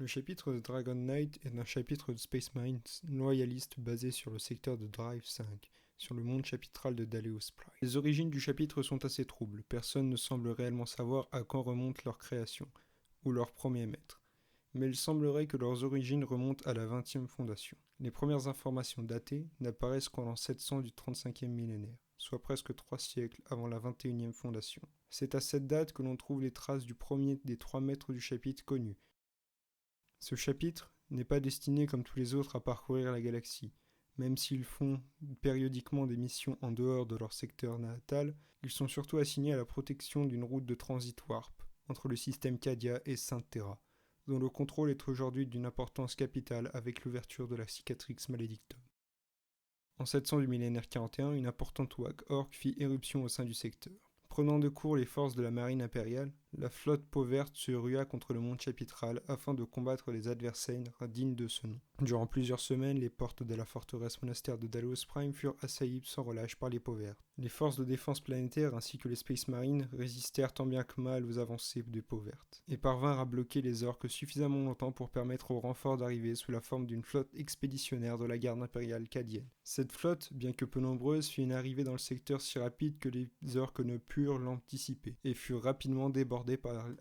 Le chapitre de Dragon Knight est un chapitre de Space Marine loyaliste basé sur le secteur de Drive 5, sur le monde chapitral de Daleus Prime. Les origines du chapitre sont assez troubles, personne ne semble réellement savoir à quand remonte leur création, ou leur premier maître. Mais il semblerait que leurs origines remontent à la 20e fondation. Les premières informations datées n'apparaissent qu'en l'an 700 du 35e millénaire, soit presque 3 siècles avant la 21e fondation. C'est à cette date que l'on trouve les traces du premier des 3 maîtres du chapitre connus. Ce chapitre n'est pas destiné comme tous les autres à parcourir la galaxie. Même s'ils font périodiquement des missions en dehors de leur secteur natal, ils sont surtout assignés à la protection d'une route de transit warp entre le système Cadia et Sainte Terra, dont le contrôle est aujourd'hui d'une importance capitale avec l'ouverture de la Cicatrix Maledictum. En 700 du millénaire 41, une importante ouague orque fit éruption au sein du secteur. Prenant de court les forces de la marine impériale, la flotte peau verte se rua contre le monde chapitral afin de combattre les adversaires dignes de ce nom. Durant plusieurs semaines, les portes de la forteresse monastère de Daleus Prime furent assaillies sans relâche par les peaux vertes. Les forces de défense planétaire ainsi que les Space Marines résistèrent tant bien que mal aux avancées des peaux vertes, et parvinrent à bloquer les orques suffisamment longtemps pour permettre aux renforts d'arriver sous la forme d'une flotte expéditionnaire de la garde impériale cadienne. Cette flotte, bien que peu nombreuse, fit une arrivée dans le secteur si rapide que les orques ne purent l'anticiper, et furent rapidement débordés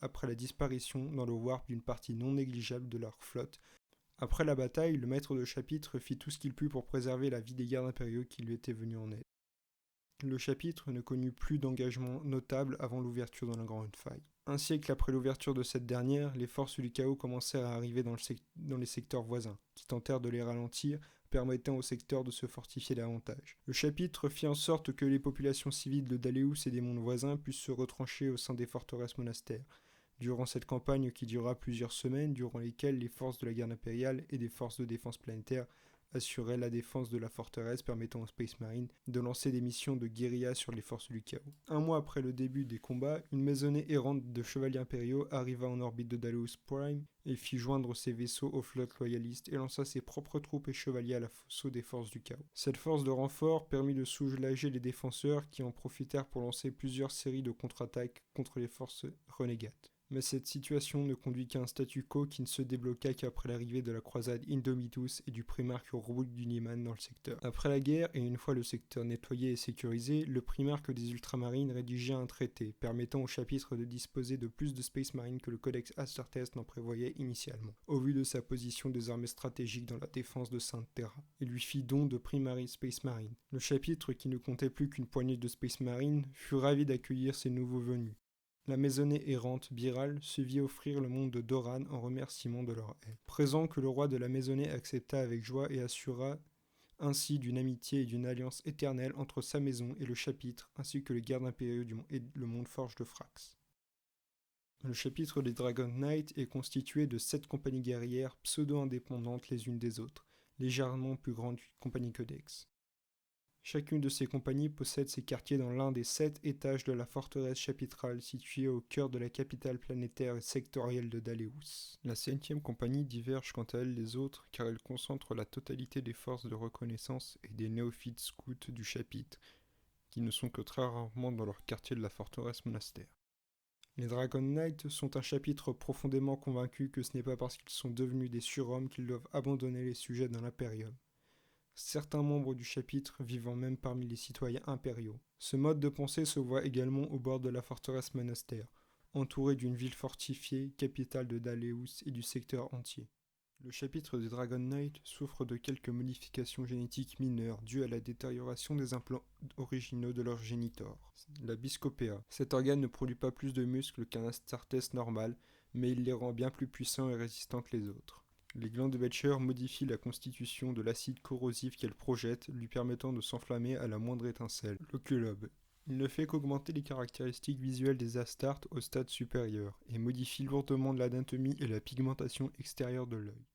après la disparition dans le warp d'une partie non négligeable de leur flotte. Après la bataille, le maître de chapitre fit tout ce qu'il put pour préserver la vie des gardes impériaux qui lui étaient venus en aide. Le chapitre ne connut plus d'engagement notable avant l'ouverture de la Grande Faille. Un siècle après l'ouverture de cette dernière, les forces du chaos commencèrent à arriver dans les secteurs voisins, qui tentèrent de les ralentir, permettant au secteur de se fortifier davantage. Le chapitre fit en sorte que les populations civiles de Daleus et des mondes voisins puissent se retrancher au sein des forteresses monastères. Durant cette campagne qui dura plusieurs semaines, durant lesquelles les forces de la garde impériale et des forces de défense planétaire assuraient la défense de la forteresse, permettant aux Space Marines de lancer des missions de guérilla sur les forces du chaos. Un mois après le début des combats, une maisonnée errante de chevaliers impériaux arriva en orbite de Daleus Prime et fit joindre ses vaisseaux aux flottes loyalistes et lança ses propres troupes et chevaliers à l'assaut des forces du chaos. Cette force de renfort permit de soulager les défenseurs qui en profitèrent pour lancer plusieurs séries de contre-attaques contre les forces renégates. Mais cette situation ne conduit qu'à un statu quo qui ne se débloqua qu'après l'arrivée de la croisade Indomitus et du primarque Rourke d'Uniman dans le secteur. Après la guerre, et une fois le secteur nettoyé et sécurisé, le primarque des Ultramarines rédigea un traité permettant au chapitre de disposer de plus de Space Marines que le Codex Astartes n'en prévoyait initialement, au vu de sa position désormais stratégique dans la défense de Sainte Terra. Il lui fit don de Primary Space Marines. Le chapitre, qui ne comptait plus qu'une poignée de Space Marines, fut ravi d'accueillir ces nouveaux venus. La maisonnée errante Biral se vit offrir le monde de Doran en remerciement de leur aide. Présent que le roi de la maisonnée accepta avec joie et assura ainsi d'une amitié et d'une alliance éternelle entre sa maison et le chapitre, ainsi que les gardes impériaux et le monde forge de Frax. Le chapitre des Dragon Knight est constitué de 7 compagnies guerrières pseudo-indépendantes les unes des autres, légèrement plus grandes qu'une compagnie Codex. Chacune de ces compagnies possède ses quartiers dans l'un des 7 étages de la forteresse chapitrale située au cœur de la capitale planétaire et sectorielle de Daleus. La 7e compagnie diverge quant à elle des autres car elle concentre la totalité des forces de reconnaissance et des néophytes scouts du chapitre, qui ne sont que très rarement dans leur quartier de la forteresse monastère. Les Dragon Knight sont un chapitre profondément convaincu que ce n'est pas parce qu'ils sont devenus des surhommes qu'ils doivent abandonner les sujets dans l'Imperium. Certains membres du chapitre vivant même parmi les citoyens impériaux. Ce mode de pensée se voit également au bord de la forteresse monastère, entourée d'une ville fortifiée, capitale de Daleus et du secteur entier. Le chapitre des Dragon Knight souffre de quelques modifications génétiques mineures dues à la détérioration des implants originaux de leur génitor, la Biscopea. Cet organe ne produit pas plus de muscles qu'un Astartes normal, mais il les rend bien plus puissants et résistants que les autres. Les glandes de Becher modifient la constitution de l'acide corrosif qu'elles projettent, lui permettant de s'enflammer à la moindre étincelle. L'oculobe. Il ne fait qu'augmenter les caractéristiques visuelles des Astartes au stade supérieur, et modifie lourdement l'anatomie et la pigmentation extérieure de l'œil.